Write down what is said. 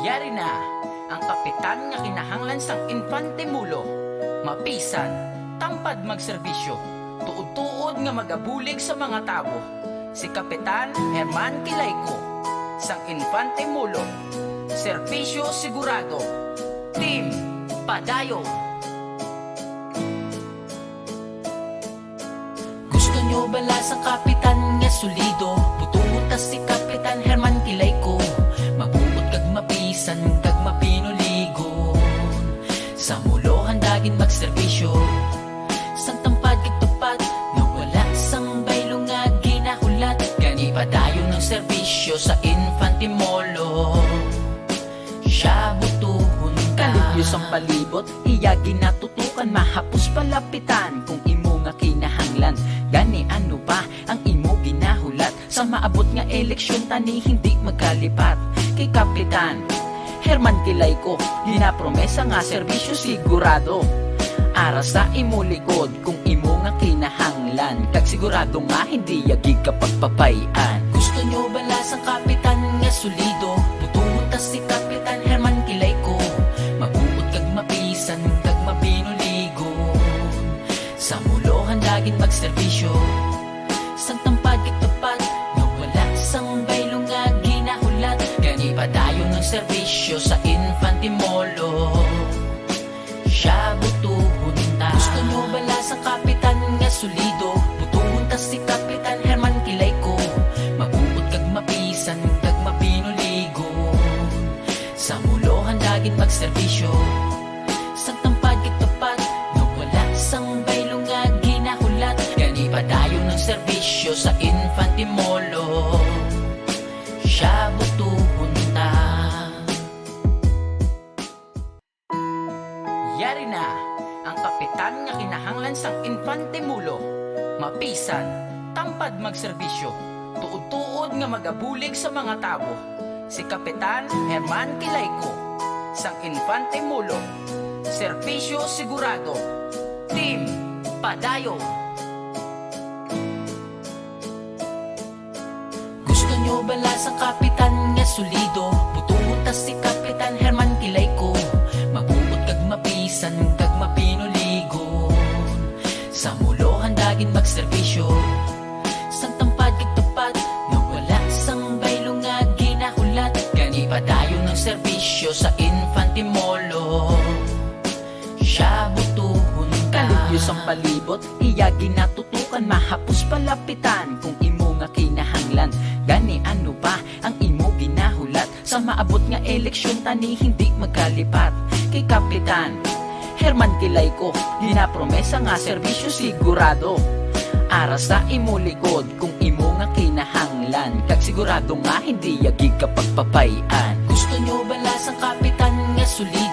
Yari na ang kapitan nga kinahanglan sang Infante Mulo, mapisan, tampad magserbisyo, tuod-tuod nga magabulig sa mga tao. Si Kapitan Herman Kilayko, sang Infante Mulo, serbisyo sigurado, Team Padayon. Gusto nyo bala sa kapitan nga solido, pututas si Kapitan Herman Kilayko, mabuot kag mapisan kag mapinuligon. Sa mulo handagin magserbisyo, sang tampad kag tupad, nawala sang baylo nga ginahulat. Gani padayon ng serbisyo sa Infante Molo, siya butuhon ka. Kalibyos ang palibot, iya ginatutukan, mahapos palapitan kung imo nga kinahanglan. Gani ano ba ang imo ginahulat, sa maabot nga eleksyon tani hindi magkalipat. Kay Kapitan Herman Kilayko, ginapromesa nga serbisyo sigurado, ara sa imo likod kung imo nga kinahanglan, kag sigurado nga hindi yagig kapag papayan. Gusto nyo bala sa kapitan nga solido, butuhon ta si Kapitan Herman Kilayko, mabuot kag mapisan kag mapinuligon. Sa mulo handagin magserbisyo, sang tampad kag tupad, nawala sang baylo nga ginahulat. Gani padayon ng serbisyo sa Infante Molo, siya butuhon ta. Gusto nyo bala sa kapitan nga solido, butuhon ta si Kapitan Herman Kilayko, mabuot kag mapisan kag mapinuligon. Sa mulo handagin magserbisyo, sang tampad kag tupad, nawala sang baylo nga ginahulat. Gani padayon ng serbisyo sa Infante Molo, siya butuhon ta. Yari na ang kapitan nga kinahanglan sang Infante Mulo, mapisan, tampad magserbisyo, tuod-tuod nga magabulig sa mga tao. Si Kapitan Herman Kilayko, sang Infante Mulo, serbisyo sigurado, Team Padayon. Gusto nyo bala sa kapitan nga solido, butuhon ta si Kapitan Herman Kilayko, mabuot kag mapisan kag mapinuligon. Sa mulo handagin magserbisyo, sang tampad kag tupad, nawala sang baylo nga ginahulat. Gani padayon ng serbisyo sa Infante Molo, siya butuhon ka. Kalibyos ang palibot, iya ginatutukan, mahapos palapitan kung imo nga kinahanglan. Gani ano ba ang imo ginahulat, sa maabot nga eleksyon tani hindi magkalipat. Kay Kapitan Herman Kilayko, ginapromesa nga serbisyo sigurado, ara sa imo likod kung imo nga kinahanglan, kag sigurado nga hindi yagig kapag papayan. Gusto nyo bala sa kapitan nga solido,